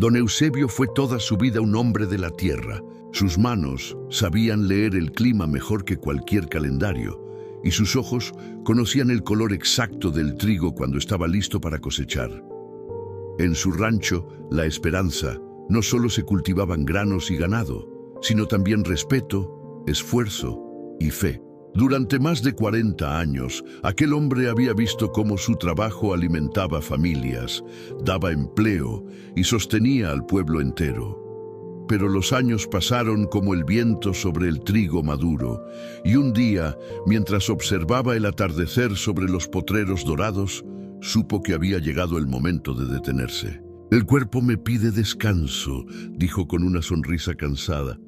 Don Eusebio fue toda su vida un hombre de la tierra. Sus manos sabían leer el clima mejor que cualquier calendario, y sus ojos conocían el color exacto del trigo cuando estaba listo para cosechar. En su rancho, La Esperanza, no solo se cultivaban granos y ganado, sino también respeto, esfuerzo y fe. Durante más de 40 años, aquel hombre había visto cómo su trabajo alimentaba familias, daba empleo y sostenía al pueblo entero. Pero los años pasaron como el viento sobre el trigo maduro, y un día, mientras observaba el atardecer sobre los potreros dorados, supo que había llegado el momento de detenerse. «El cuerpo me pide descanso», dijo con una sonrisa cansada.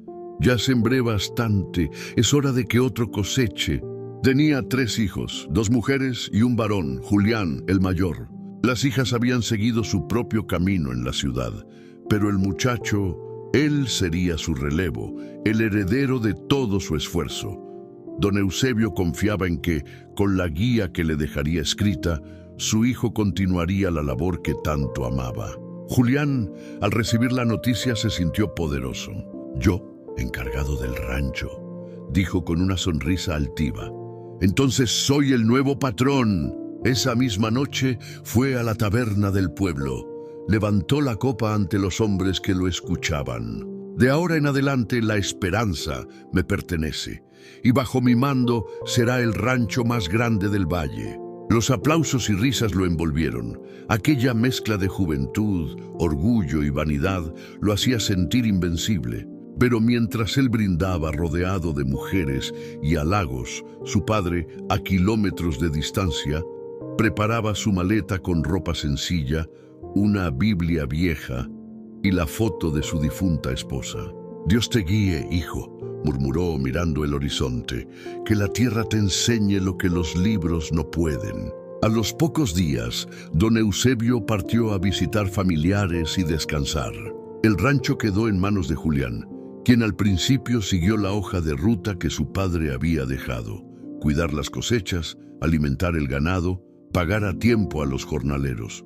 «Ya sembré bastante, es hora de que otro coseche». Tenía 3 hijos, 2 mujeres y un varón, Julián, el mayor. Las hijas habían seguido su propio camino en la ciudad, pero el muchacho, él sería su relevo, el heredero de todo su esfuerzo. Don Eusebio confiaba en que, con la guía que le dejaría escrita, su hijo continuaría la labor que tanto amaba. Julián, al recibir la noticia, se sintió poderoso. «Yo, encargado del rancho», dijo con una sonrisa altiva. «Entonces soy el nuevo patrón». Esa misma noche fue a la taberna del pueblo. Levantó la copa ante los hombres que lo escuchaban. «De ahora en adelante La Esperanza me pertenece, y bajo mi mando será el rancho más grande del valle». Los aplausos y risas lo envolvieron. Aquella mezcla de juventud, orgullo y vanidad lo hacía sentir invencible. Pero mientras él brindaba rodeado de mujeres y halagos, su padre, a kilómetros de distancia, preparaba su maleta con ropa sencilla, una Biblia vieja y la foto de su difunta esposa. «Dios te guíe, hijo», murmuró mirando el horizonte, «que la tierra te enseñe lo que los libros no pueden». A los pocos días, don Eusebio partió a visitar familiares y descansar. El rancho quedó en manos de Julián, quien al principio siguió la hoja de ruta que su padre había dejado: cuidar las cosechas, alimentar el ganado, pagar a tiempo a los jornaleros.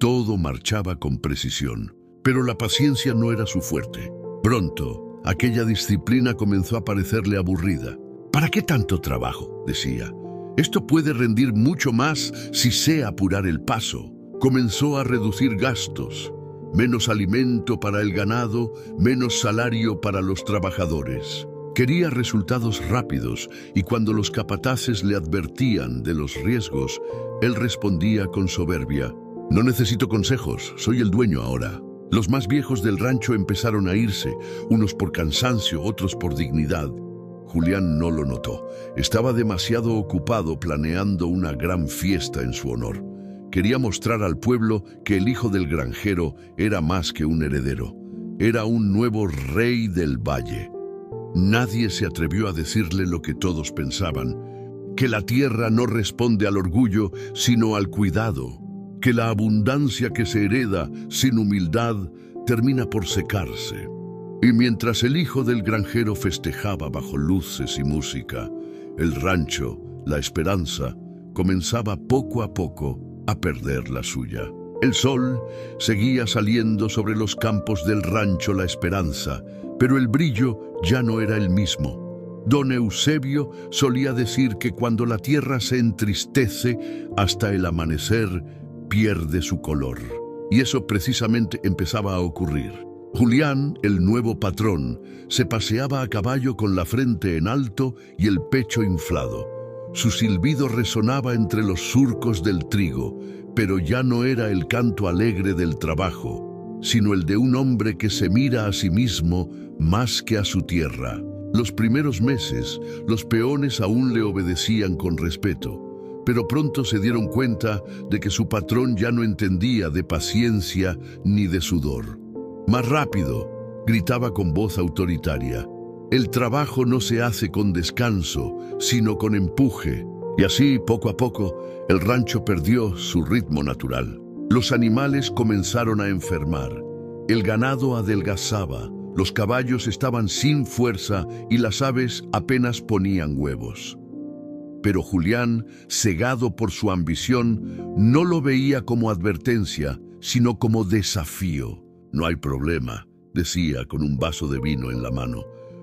Todo marchaba con precisión, pero la paciencia no era su fuerte. Pronto, aquella disciplina comenzó a parecerle aburrida. «¿Para qué tanto trabajo?», decía. «Esto puede rendir mucho más si sé apurar el paso». Comenzó a reducir gastos. Menos alimento para el ganado, menos salario para los trabajadores. Quería resultados rápidos, y cuando los capataces le advertían de los riesgos, él respondía con soberbia: «No necesito consejos, soy el dueño ahora». Los más viejos del rancho empezaron a irse, unos por cansancio, otros por dignidad. Julián no lo notó. Estaba demasiado ocupado planeando una gran fiesta en su honor. Quería mostrar al pueblo que el hijo del granjero era más que un heredero. Era un nuevo rey del valle. Nadie se atrevió a decirle lo que todos pensaban: que la tierra no responde al orgullo, sino al cuidado. Que la abundancia que se hereda sin humildad termina por secarse. Y mientras el hijo del granjero festejaba bajo luces y música, el rancho, La Esperanza, comenzaba poco a poco a perder la suya. El sol seguía saliendo sobre los campos del rancho La Esperanza, pero el brillo ya no era el mismo. Don Eusebio solía decir que cuando la tierra se entristece, hasta el amanecer pierde su color. Y eso precisamente empezaba a ocurrir. Julián, el nuevo patrón, se paseaba a caballo con la frente en alto y el pecho inflado. Su silbido resonaba entre los surcos del trigo, pero ya no era el canto alegre del trabajo, sino el de un hombre que se mira a sí mismo más que a su tierra. Los primeros meses, los peones aún le obedecían con respeto, pero pronto se dieron cuenta de que su patrón ya no entendía de paciencia ni de sudor. «Más rápido», gritaba con voz autoritaria. «El trabajo no se hace con descanso, sino con empuje». Y así, poco a poco, el rancho perdió su ritmo natural. Los animales comenzaron a enfermar. El ganado adelgazaba, los caballos estaban sin fuerza y las aves apenas ponían huevos. Pero Julián, cegado por su ambición, no lo veía como advertencia, sino como desafío. No hay problema, decía con un vaso de vino en la mano.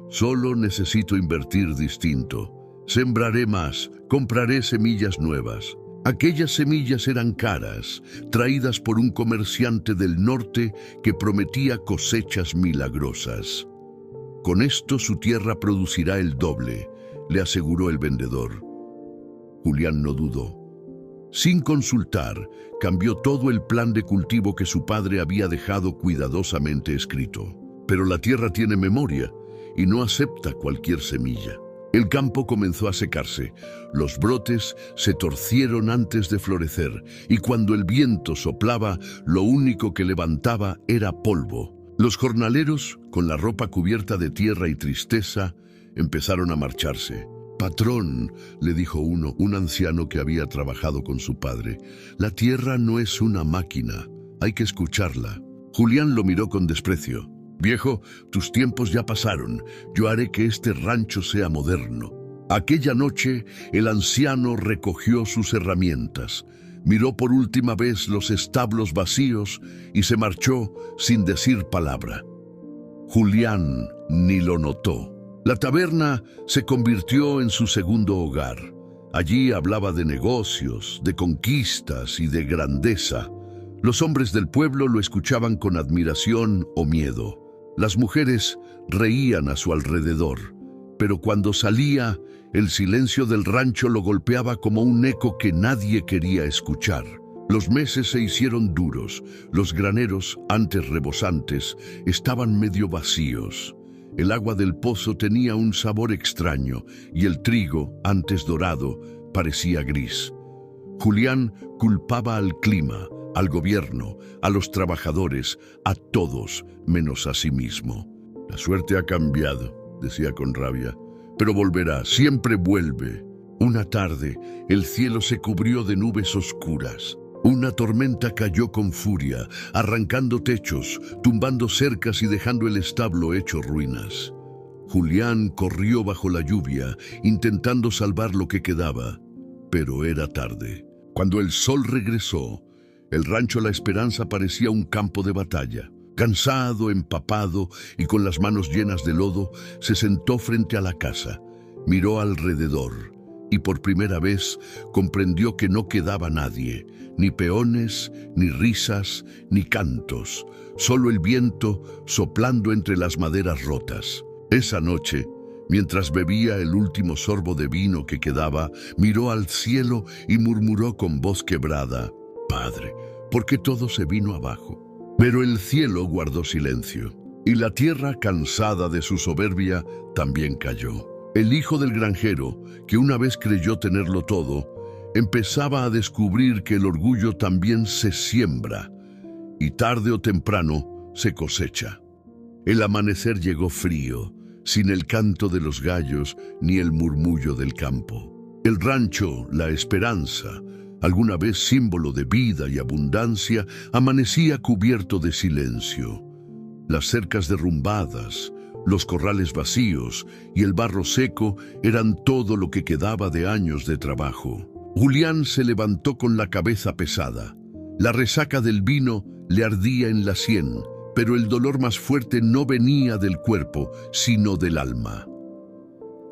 Solo necesito invertir distinto. Sembraré más, compraré semillas nuevas. Aquellas semillas eran caras, traídas por un comerciante del norte que prometía cosechas milagrosas. Con esto su tierra producirá el doble, le aseguró el vendedor. Julián no dudó. Sin consultar, cambió todo el plan de cultivo que su padre había dejado cuidadosamente escrito. Pero la tierra tiene memoria y no acepta cualquier semilla. El campo comenzó a secarse, los brotes se torcieron antes de florecer y cuando el viento soplaba, lo único que levantaba era polvo. Los jornaleros, con la ropa cubierta de tierra y tristeza, empezaron a marcharse. «Patrón», le dijo uno, un anciano que había trabajado con su padre, «la tierra no es una máquina, hay que escucharla». Julián lo miró con desprecio. «Viejo, tus tiempos ya pasaron, yo haré que este rancho sea moderno». Aquella noche, el anciano recogió sus herramientas, miró por última vez los establos vacíos y se marchó sin decir palabra. Julián ni lo notó. La taberna se convirtió en su segundo hogar. Allí hablaba de negocios, de conquistas y de grandeza. Los hombres del pueblo lo escuchaban con admiración o miedo. Las mujeres reían a su alrededor, pero cuando salía, el silencio del rancho lo golpeaba como un eco que nadie quería escuchar. Los meses se hicieron duros, los graneros, antes rebosantes, estaban medio vacíos. El agua del pozo tenía un sabor extraño y el trigo, antes dorado, parecía gris. Julián culpaba al clima, al gobierno, a los trabajadores, a todos, menos a sí mismo. «La suerte ha cambiado», decía con rabia, «pero volverá, siempre vuelve». Una tarde, el cielo se cubrió de nubes oscuras. Una tormenta cayó con furia, arrancando techos, tumbando cercas y dejando el establo hecho ruinas. Julián corrió bajo la lluvia, intentando salvar lo que quedaba, pero era tarde. Cuando el sol regresó, el rancho La Esperanza parecía un campo de batalla. Cansado, empapado y con las manos llenas de lodo, se sentó frente a la casa, miró alrededor y por primera vez comprendió que no quedaba nadie, ni peones, ni risas, ni cantos, solo el viento soplando entre las maderas rotas. Esa noche, mientras bebía el último sorbo de vino que quedaba, miró al cielo y murmuró con voz quebrada: «Padre, ¿por qué todo se vino abajo?». Pero el cielo guardó silencio, y la tierra, cansada de su soberbia, también cayó. El hijo del granjero, que una vez creyó tenerlo todo, empezaba a descubrir que el orgullo también se siembra, y tarde o temprano se cosecha. El amanecer llegó frío, sin el canto de los gallos ni el murmullo del campo. El rancho La Esperanza, alguna vez símbolo de vida y abundancia, amanecía cubierto de silencio. Las cercas derrumbadas, los corrales vacíos y el barro seco eran todo lo que quedaba de años de trabajo. Julián se levantó con la cabeza pesada. La resaca del vino le ardía en la sien, pero el dolor más fuerte no venía del cuerpo, sino del alma.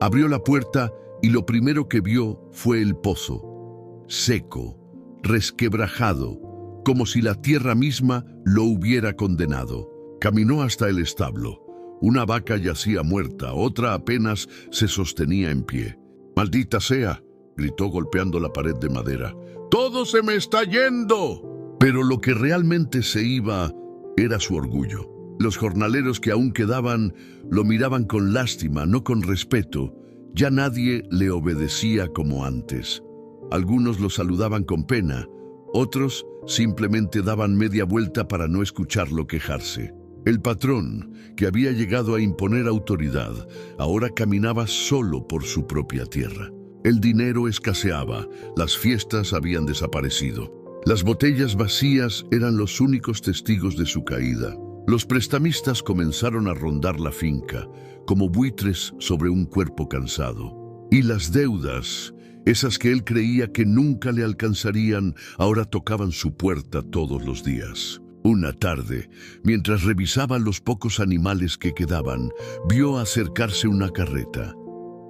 Abrió la puerta y lo primero que vio fue el pozo, seco, resquebrajado, como si la tierra misma lo hubiera condenado. Caminó hasta el establo. Una vaca yacía muerta, otra apenas se sostenía en pie. «¡Maldita sea!», gritó golpeando la pared de madera. «¡Todo se me está yendo!». Pero lo que realmente se iba era su orgullo. Los jornaleros que aún quedaban lo miraban con lástima, no con respeto. Ya nadie le obedecía como antes. Algunos lo saludaban con pena, otros simplemente daban media vuelta para no escucharlo quejarse. El patrón, que había llegado a imponer autoridad, ahora caminaba solo por su propia tierra. El dinero escaseaba, las fiestas habían desaparecido. Las botellas vacías eran los únicos testigos de su caída. Los prestamistas comenzaron a rondar la finca, como buitres sobre un cuerpo cansado. Y las deudas, esas que él creía que nunca le alcanzarían, ahora tocaban su puerta todos los días. Una tarde, mientras revisaba los pocos animales que quedaban, vio acercarse una carreta.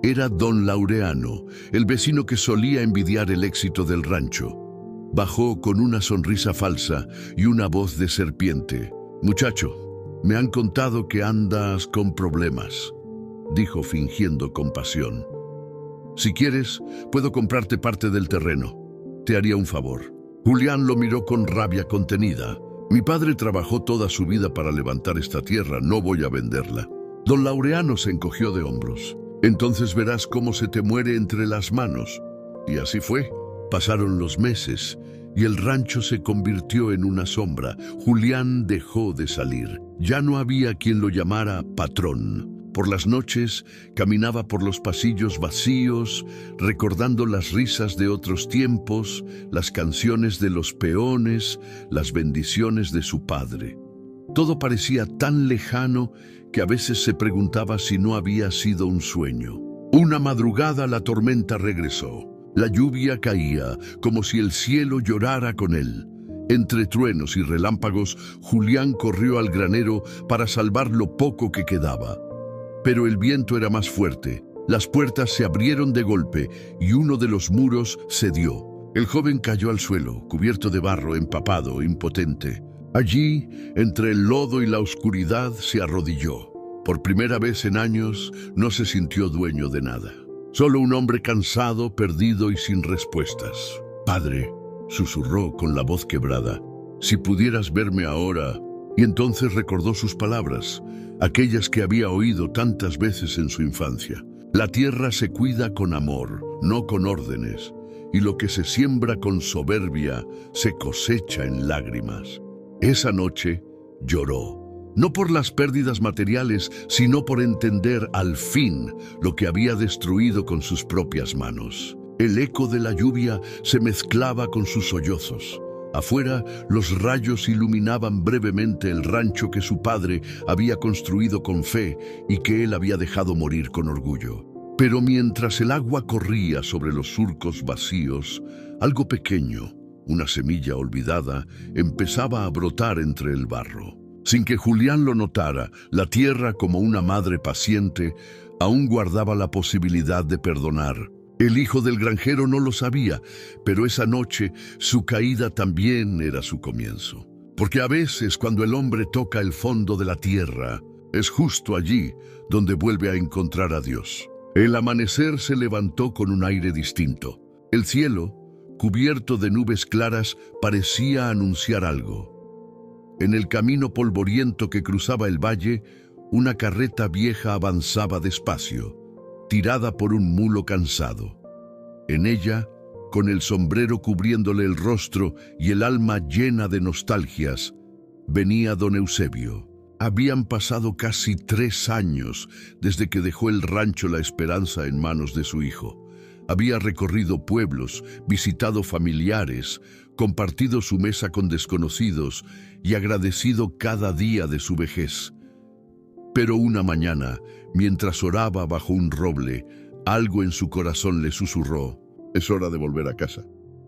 Era don Laureano, el vecino que solía envidiar el éxito del rancho. Bajó con una sonrisa falsa y una voz de serpiente. «Muchacho, me han contado que andas con problemas», dijo fingiendo compasión. «Si quieres, puedo comprarte parte del terreno. Te haría un favor». Julián lo miró con rabia contenida. «Mi padre trabajó toda su vida para levantar esta tierra, no voy a venderla». Don Laureano se encogió de hombros. «Entonces verás cómo se te muere entre las manos». Y así fue. Pasaron los meses y el rancho se convirtió en una sombra. Julián dejó de salir. Ya no había quien lo llamara patrón. Por las noches caminaba por los pasillos vacíos, recordando las risas de otros tiempos, las canciones de los peones, las bendiciones de su padre. Todo parecía tan lejano que a veces se preguntaba si no había sido un sueño. Una madrugada la tormenta regresó. La lluvia caía como si el cielo llorara con él. Entre truenos y relámpagos, Julián corrió al granero para salvar lo poco que quedaba. Pero el viento era más fuerte. Las puertas se abrieron de golpe y uno de los muros cedió. El joven cayó al suelo, cubierto de barro, empapado, impotente. Allí, entre el lodo y la oscuridad, se arrodilló. Por primera vez en años, no se sintió dueño de nada. Solo un hombre cansado, perdido y sin respuestas. «Padre», susurró con la voz quebrada, «si pudieras verme ahora». Y entonces recordó sus palabras, aquellas que había oído tantas veces en su infancia. La tierra se cuida con amor, no con órdenes, y lo que se siembra con soberbia se cosecha en lágrimas. Esa noche lloró, no por las pérdidas materiales, sino por entender al fin lo que había destruido con sus propias manos. El eco de la lluvia se mezclaba con sus sollozos. Afuera, los rayos iluminaban brevemente el rancho que su padre había construido con fe y que él había dejado morir con orgullo. Pero mientras el agua corría sobre los surcos vacíos, algo pequeño, una semilla olvidada, empezaba a brotar entre el barro. Sin que Julián lo notara, la tierra, como una madre paciente, aún guardaba la posibilidad de perdonar. El hijo del granjero no lo sabía, pero esa noche su caída también era su comienzo. Porque a veces cuando el hombre toca el fondo de la tierra, es justo allí donde vuelve a encontrar a Dios. El amanecer se levantó con un aire distinto. El cielo, cubierto de nubes claras, parecía anunciar algo. En el camino polvoriento que cruzaba el valle, una carreta vieja avanzaba despacio, tirada por un mulo cansado. En ella, con el sombrero cubriéndole el rostro y el alma llena de nostalgias, venía don Eusebio. Habían pasado casi 3 años desde que dejó el rancho La Esperanza en manos de su hijo. Había recorrido pueblos, visitado familiares, compartido su mesa con desconocidos y agradecido cada día de su vejez. Pero una mañana, mientras oraba bajo un roble, algo en su corazón le susurró: «Es hora de volver a casa».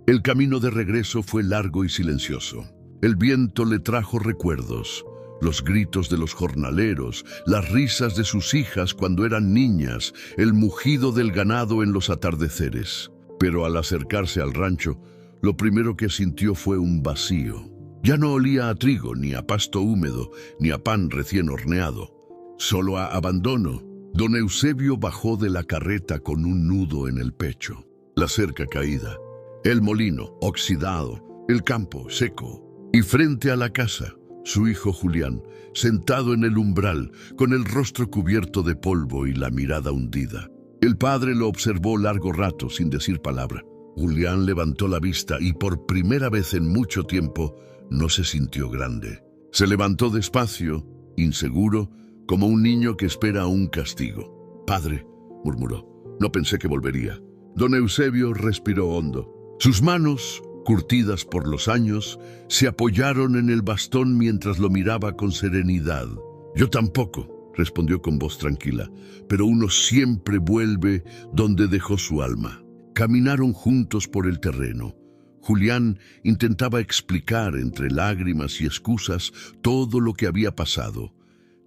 El camino de regreso fue largo y silencioso. El viento le trajo recuerdos, los gritos de los jornaleros, las risas de sus hijas cuando eran niñas, el mugido del ganado en los atardeceres. Pero al acercarse al rancho, lo primero que sintió fue un vacío. Ya no olía a trigo, ni a pasto húmedo, ni a pan recién horneado. Solo a abandono. Don Eusebio bajó de la carreta con un nudo en el pecho. La cerca caída, el molino oxidado, el campo seco. Y frente a la casa, su hijo Julián, sentado en el umbral, con el rostro cubierto de polvo y la mirada hundida. El padre lo observó largo rato sin decir palabra. Julián levantó la vista y por primera vez en mucho tiempo no se sintió grande. Se levantó despacio, inseguro, como un niño que espera un castigo. «Padre», murmuró, «no pensé que volvería». Don Eusebio respiró hondo. Sus manos, curtidas por los años, se apoyaron en el bastón mientras lo miraba con serenidad. «Yo tampoco», respondió con voz tranquila, «pero uno siempre vuelve donde dejó su alma». Caminaron juntos por el terreno. Julián intentaba explicar entre lágrimas y excusas todo lo que había pasado: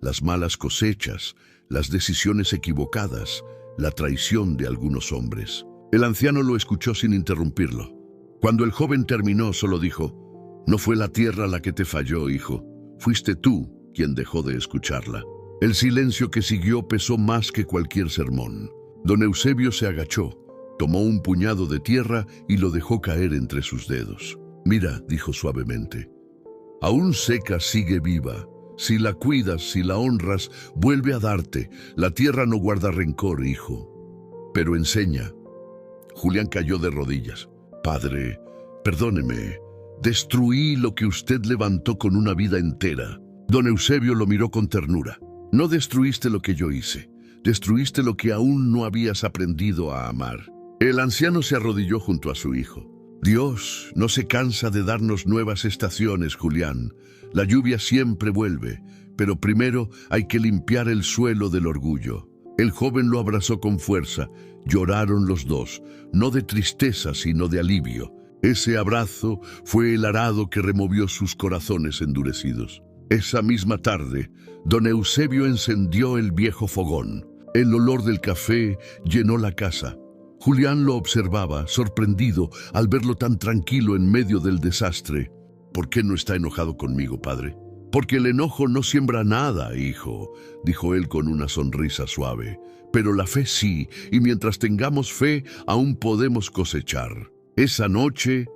las malas cosechas, las decisiones equivocadas, la traición de algunos hombres. El anciano lo escuchó sin interrumpirlo. Cuando el joven terminó, solo dijo: «No fue la tierra la que te falló, hijo. Fuiste tú quien dejó de escucharla». El silencio que siguió pesó más que cualquier sermón. Don Eusebio se agachó, tomó un puñado de tierra y lo dejó caer entre sus dedos. «Mira», dijo suavemente, «aún seca sigue viva. Si la cuidas, si la honras, vuelve a darte. La tierra no guarda rencor, hijo. Pero enseña». Julián cayó de rodillas. «Padre, perdóneme. Destruí lo que usted levantó con una vida entera». Don Eusebio lo miró con ternura. «No destruiste lo que yo hice. Destruiste lo que aún no habías aprendido a amar». El anciano se arrodilló junto a su hijo. «Dios no se cansa de darnos nuevas estaciones, Julián. La lluvia siempre vuelve, pero primero hay que limpiar el suelo del orgullo». El joven lo abrazó con fuerza. Lloraron los dos, no de tristeza, sino de alivio. Ese abrazo fue el arado que removió sus corazones endurecidos. Esa misma tarde, don Eusebio encendió el viejo fogón. El olor del café llenó la casa. Julián lo observaba, sorprendido al verlo tan tranquilo en medio del desastre. «¿Por qué no está enojado conmigo, padre?» «Porque el enojo no siembra nada, hijo», dijo él con una sonrisa suave. «Pero la fe sí, y mientras tengamos fe, aún podemos cosechar». Esa noche,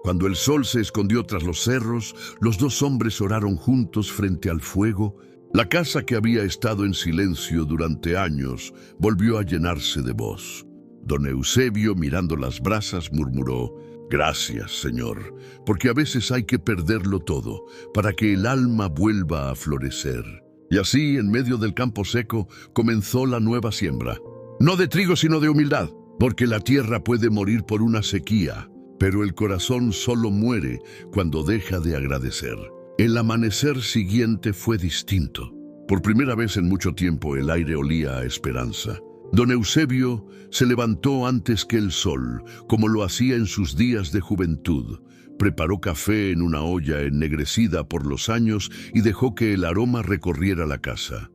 cuando el sol se escondió tras los cerros, los dos hombres oraron juntos frente al fuego. La casa, que había estado en silencio durante años, volvió a llenarse de voz. Don Eusebio, mirando las brasas, murmuró: «Gracias, Señor, porque a veces hay que perderlo todo para que el alma vuelva a florecer». Y así, en medio del campo seco, comenzó la nueva siembra. No de trigo, sino de humildad, porque la tierra puede morir por una sequía, pero el corazón solo muere cuando deja de agradecer. El amanecer siguiente fue distinto. Por primera vez en mucho tiempo el aire olía a esperanza. Don Eusebio se levantó antes que el sol, como lo hacía en sus días de juventud. Preparó café en una olla ennegrecida por los años y dejó que el aroma recorriera la casa.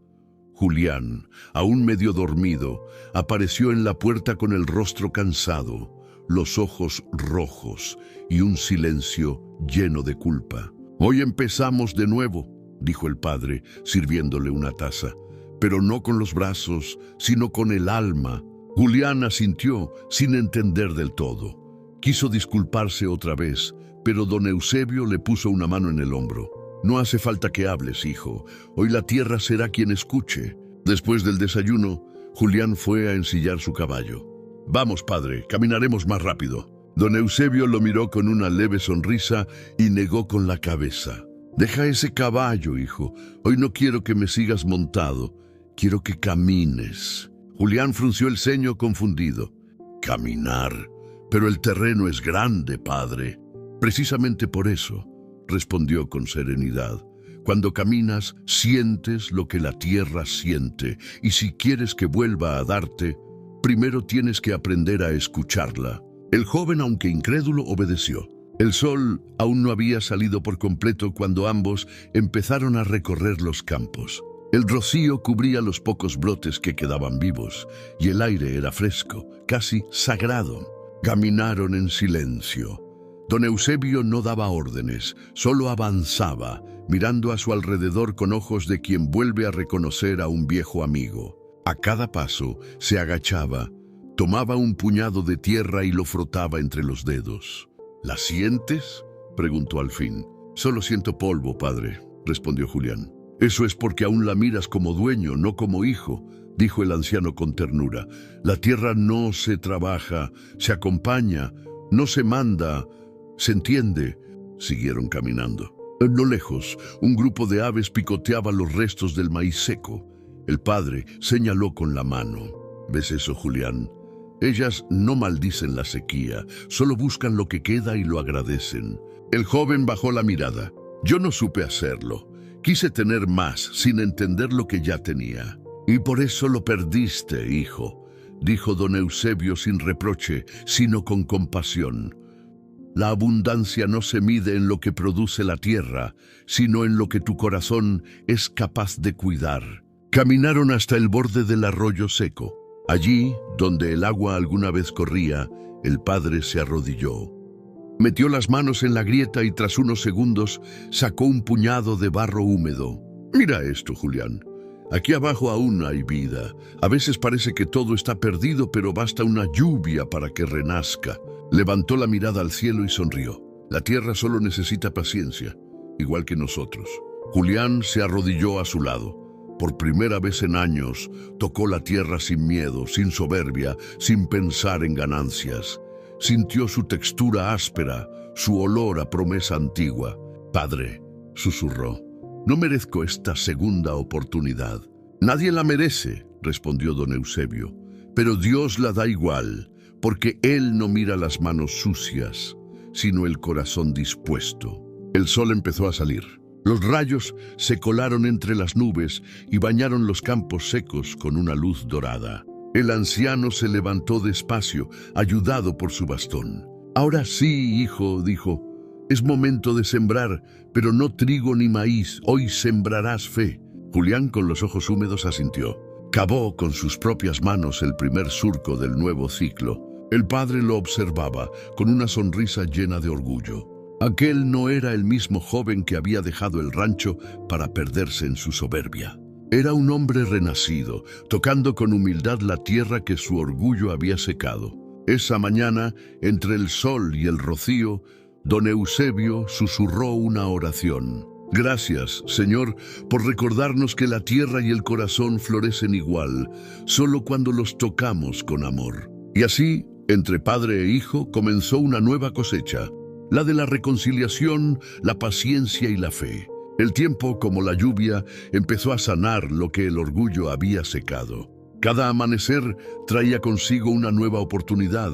Julián, aún medio dormido, apareció en la puerta con el rostro cansado, los ojos rojos y un silencio lleno de culpa. «Hoy empezamos de nuevo», dijo el padre, sirviéndole una taza, «pero no con los brazos, sino con el alma». Julián asintió sin entender del todo. Quiso disculparse otra vez, pero don Eusebio le puso una mano en el hombro. «No hace falta que hables, hijo. Hoy la tierra será quien escuche». Después del desayuno, Julián fue a ensillar su caballo. «Vamos, padre, caminaremos más rápido». Don Eusebio lo miró con una leve sonrisa y negó con la cabeza. «Deja ese caballo, hijo. Hoy no quiero que me sigas montado. Quiero que camines». Julián frunció el ceño confundido. «Caminar. Pero el terreno es grande, padre». «Precisamente por eso», respondió con serenidad. «Cuando caminas, sientes lo que la tierra siente, y si quieres que vuelva a darte, primero tienes que aprender a escucharla». El joven, aunque incrédulo, obedeció. El sol aún no había salido por completo cuando ambos empezaron a recorrer los campos. El rocío cubría los pocos brotes que quedaban vivos, y el aire era fresco, casi sagrado. Caminaron en silencio. Don Eusebio no daba órdenes, solo avanzaba, mirando a su alrededor con ojos de quien vuelve a reconocer a un viejo amigo. A cada paso se agachaba, tomaba un puñado de tierra y lo frotaba entre los dedos. «¿La sientes?», preguntó al fin. «Solo siento polvo, padre», respondió Julián. «Eso es porque aún la miras como dueño, no como hijo», dijo el anciano con ternura. «La tierra no se trabaja, se acompaña, no se manda, se entiende». Siguieron caminando. No lejos, un grupo de aves picoteaba los restos del maíz seco. El padre señaló con la mano. «¿Ves eso, Julián? Ellas no maldicen la sequía, solo buscan lo que queda y lo agradecen». El joven bajó la mirada. «Yo no supe hacerlo. Quise tener más, sin entender lo que ya tenía». «Y por eso lo perdiste, hijo», dijo don Eusebio sin reproche, sino con compasión. La abundancia no se mide en lo que produce la tierra, sino en lo que tu corazón es capaz de cuidar. Caminaron hasta el borde del arroyo seco. Allí, donde el agua alguna vez corría, el padre se arrodilló. Metió las manos en la grieta y tras unos segundos sacó un puñado de barro húmedo. Mira esto, Julián. Aquí abajo aún hay vida. A veces parece que todo está perdido, pero basta una lluvia para que renazca. Levantó la mirada al cielo y sonrió. La tierra solo necesita paciencia, igual que nosotros. Julián se arrodilló a su lado. Por primera vez en años, tocó la tierra sin miedo, sin soberbia, sin pensar en ganancias. Sintió su textura áspera, su olor a promesa antigua. Padre, susurró, no merezco esta segunda oportunidad. Nadie la merece, respondió don Eusebio, pero Dios la da igual, porque Él no mira las manos sucias, sino el corazón dispuesto. El sol empezó a salir. Los rayos se colaron entre las nubes y bañaron los campos secos con una luz dorada. El anciano se levantó despacio, ayudado por su bastón. Ahora sí, hijo, dijo, es momento de sembrar, pero no trigo ni maíz, hoy sembrarás fe. Julián, con los ojos húmedos, asintió. Cavó con sus propias manos el primer surco del nuevo ciclo. El padre lo observaba con una sonrisa llena de orgullo. Aquel no era el mismo joven que había dejado el rancho para perderse en su soberbia. Era un hombre renacido, tocando con humildad la tierra que su orgullo había secado. Esa mañana, entre el sol y el rocío, don Eusebio susurró una oración. Gracias, Señor, por recordarnos que la tierra y el corazón florecen igual, solo cuando los tocamos con amor. Y así, entre padre e hijo, comenzó una nueva cosecha. La de la reconciliación, la paciencia y la fe. El tiempo, como la lluvia, empezó a sanar lo que el orgullo había secado. Cada amanecer traía consigo una nueva oportunidad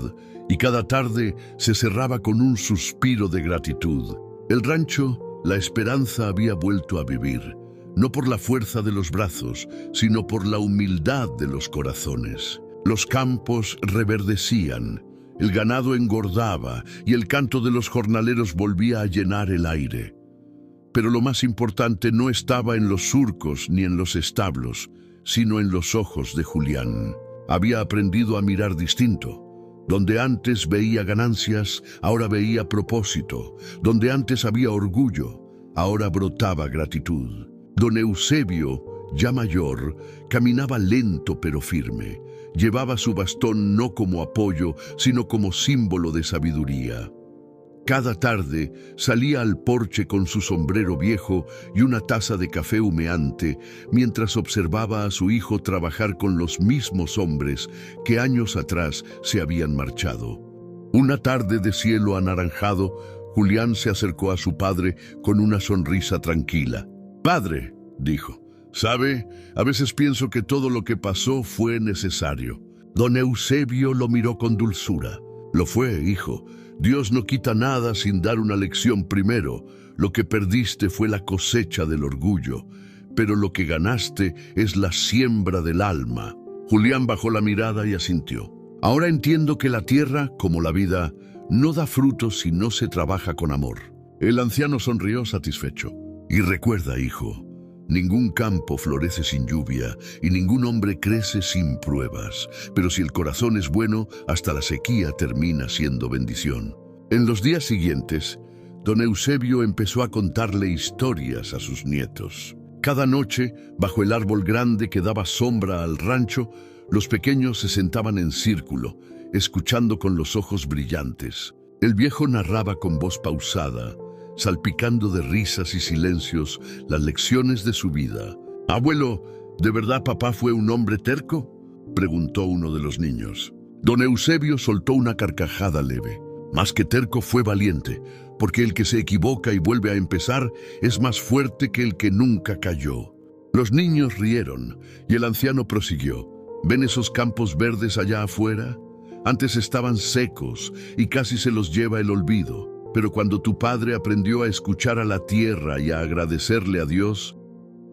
y cada tarde se cerraba con un suspiro de gratitud. El rancho, la esperanza había vuelto a vivir, no por la fuerza de los brazos, sino por la humildad de los corazones. Los campos reverdecían. El ganado engordaba y el canto de los jornaleros volvía a llenar el aire. Pero lo más importante no estaba en los surcos ni en los establos, sino en los ojos de Julián. Había aprendido a mirar distinto. Donde antes veía ganancias, ahora veía propósito. Donde antes había orgullo, ahora brotaba gratitud. Don Eusebio, ya mayor, caminaba lento pero firme. Llevaba su bastón no como apoyo, sino como símbolo de sabiduría. Cada tarde salía al porche con su sombrero viejo y una taza de café humeante, mientras observaba a su hijo trabajar con los mismos hombres que años atrás se habían marchado. Una tarde de cielo anaranjado, Julián se acercó a su padre con una sonrisa tranquila. «Padre», dijo, «¿sabe? A veces pienso que todo lo que pasó fue necesario». Don Eusebio lo miró con dulzura. «Lo fue, hijo. Dios no quita nada sin dar una lección primero. Lo que perdiste fue la cosecha del orgullo, pero lo que ganaste es la siembra del alma». Julián bajó la mirada y asintió. «Ahora entiendo que la tierra, como la vida, no da frutos si no se trabaja con amor». El anciano sonrió satisfecho. «Y recuerda, hijo, ningún campo florece sin lluvia y ningún hombre crece sin pruebas, pero si el corazón es bueno, hasta la sequía termina siendo bendición». En los días siguientes, don Eusebio empezó a contarle historias a sus nietos. Cada noche, bajo el árbol grande que daba sombra al rancho, los pequeños se sentaban en círculo, escuchando con los ojos brillantes. El viejo narraba con voz pausada, salpicando de risas y silencios las lecciones de su vida. «Abuelo, ¿de verdad papá fue un hombre terco?», preguntó uno de los niños. Don Eusebio soltó una carcajada leve. «Más que terco, fue valiente, porque el que se equivoca y vuelve a empezar es más fuerte que el que nunca cayó». Los niños rieron y el anciano prosiguió. «¿Ven esos campos verdes allá afuera? Antes estaban secos y casi se los lleva el olvido. Pero cuando tu padre aprendió a escuchar a la tierra y a agradecerle a Dios,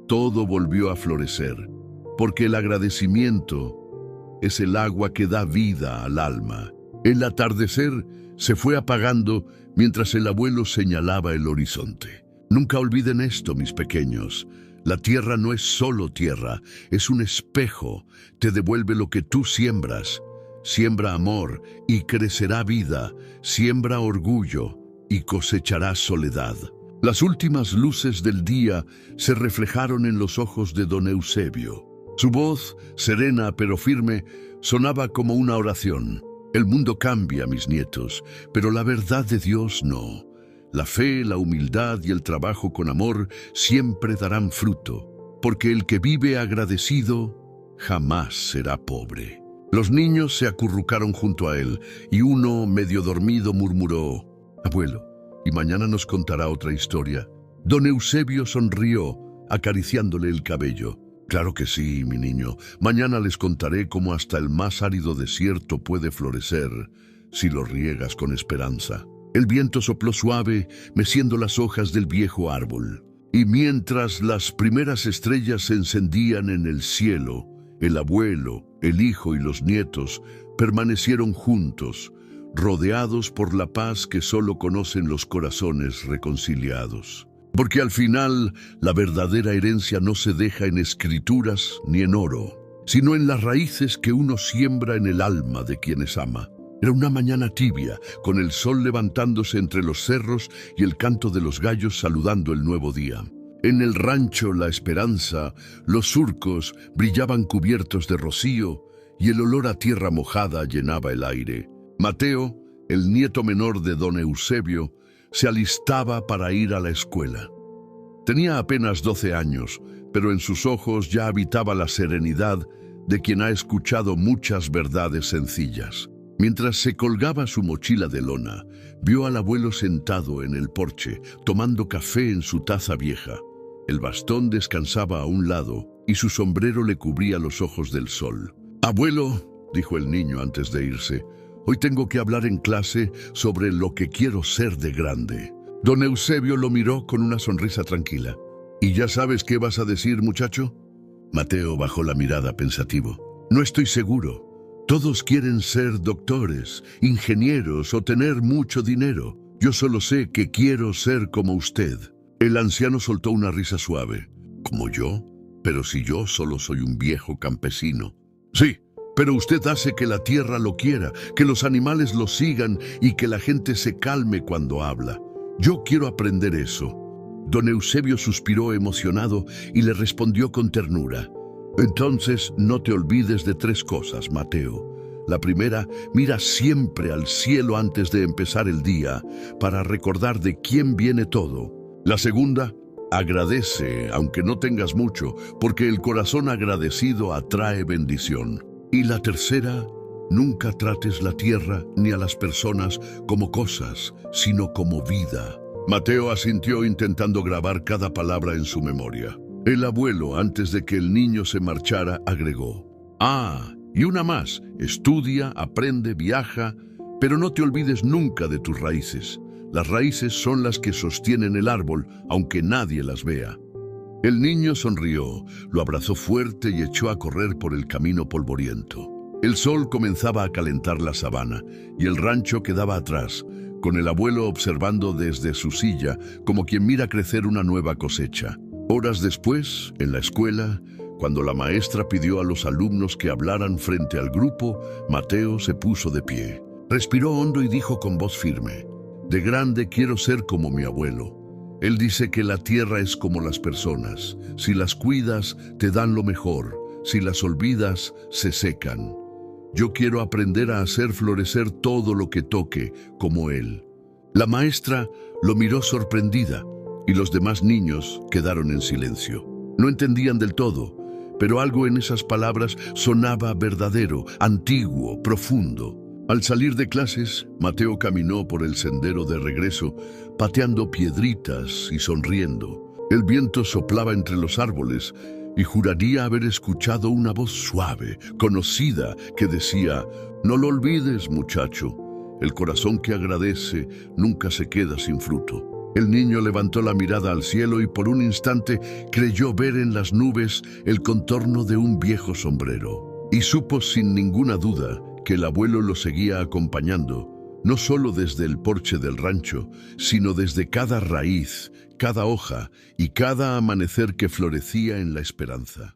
todo volvió a florecer, porque el agradecimiento es el agua que da vida al alma». El atardecer se fue apagando mientras el abuelo señalaba el horizonte. Nunca olviden esto, mis pequeños. La tierra no es solo tierra, es un espejo. Te devuelve lo que tú siembras. Siembra amor y crecerá vida. Siembra orgullo y cosecharás soledad. Las últimas luces del día se reflejaron en los ojos de don Eusebio. Su voz, serena pero firme, sonaba como una oración. El mundo cambia, mis nietos, pero la verdad de Dios no. La fe, la humildad y el trabajo con amor siempre darán fruto, porque el que vive agradecido jamás será pobre. Los niños se acurrucaron junto a él y uno, medio dormido, murmuró: «Abuelo, y mañana nos contará otra historia». Don Eusebio sonrió, acariciándole el cabello. «Claro que sí, mi niño. Mañana les contaré cómo hasta el más árido desierto puede florecer si lo riegas con esperanza». El viento sopló suave, meciendo las hojas del viejo árbol. Y mientras las primeras estrellas se encendían en el cielo, el abuelo, el hijo y los nietos permanecieron juntos, rodeados por la paz que solo conocen los corazones reconciliados. Porque al final, la verdadera herencia no se deja en escrituras ni en oro, sino en las raíces que uno siembra en el alma de quienes ama. Era una mañana tibia, con el sol levantándose entre los cerros y el canto de los gallos saludando el nuevo día. En el rancho La Esperanza, los surcos brillaban cubiertos de rocío y el olor a tierra mojada llenaba el aire. Mateo, el nieto menor de don Eusebio, se alistaba para ir a la escuela. Tenía apenas 12 años, pero en sus ojos ya habitaba la serenidad de quien ha escuchado muchas verdades sencillas. Mientras se colgaba su mochila de lona, vio al abuelo sentado en el porche, tomando café en su taza vieja. El bastón descansaba a un lado y su sombrero le cubría los ojos del sol. «Abuelo», dijo el niño antes de irse, «hoy tengo que hablar en clase sobre lo que quiero ser de grande». Don Eusebio lo miró con una sonrisa tranquila. «¿Y ya sabes qué vas a decir, muchacho?». Mateo bajó la mirada pensativo. «No estoy seguro. Todos quieren ser doctores, ingenieros o tener mucho dinero. Yo solo sé que quiero ser como usted». El anciano soltó una risa suave. «¿Como yo? Pero si yo solo soy un viejo campesino». «Sí, pero usted hace que la tierra lo quiera, que los animales lo sigan y que la gente se calme cuando habla. Yo quiero aprender eso». Don Eusebio suspiró emocionado y le respondió con ternura: «Entonces no te olvides de 3 cosas, Mateo. La primera, mira siempre al cielo antes de empezar el día para recordar de quién viene todo. La segunda, agradece aunque no tengas mucho, porque el corazón agradecido atrae bendición. Y la tercera, nunca trates la tierra ni a las personas como cosas, sino como vida». Mateo asintió intentando grabar cada palabra en su memoria. El abuelo, antes de que el niño se marchara, agregó: «Ah, y una más, estudia, aprende, viaja, pero no te olvides nunca de tus raíces. Las raíces son las que sostienen el árbol, aunque nadie las vea». El niño sonrió, lo abrazó fuerte y echó a correr por el camino polvoriento. El sol comenzaba a calentar la sabana y el rancho quedaba atrás, con el abuelo observando desde su silla como quien mira crecer una nueva cosecha. Horas después, en la escuela, cuando la maestra pidió a los alumnos que hablaran frente al grupo, Mateo se puso de pie. Respiró hondo y dijo con voz firme: «De grande quiero ser como mi abuelo. Él dice que la tierra es como las personas. Si las cuidas, te dan lo mejor. Si las olvidas, se secan. Yo quiero aprender a hacer florecer todo lo que toque, como él». La maestra lo miró sorprendida y los demás niños quedaron en silencio. No entendían del todo, pero algo en esas palabras sonaba verdadero, antiguo, profundo. Al salir de clases, Mateo caminó por el sendero de regreso, pateando piedritas y sonriendo. El viento soplaba entre los árboles y juraría haber escuchado una voz suave, conocida, que decía: «No lo olvides, muchacho. El corazón que agradece nunca se queda sin fruto». El niño levantó la mirada al cielo y por un instante creyó ver en las nubes el contorno de un viejo sombrero. Y supo sin ninguna duda que el abuelo lo seguía acompañando, no solo desde el porche del rancho, sino desde cada raíz, cada hoja y cada amanecer que florecía en la esperanza.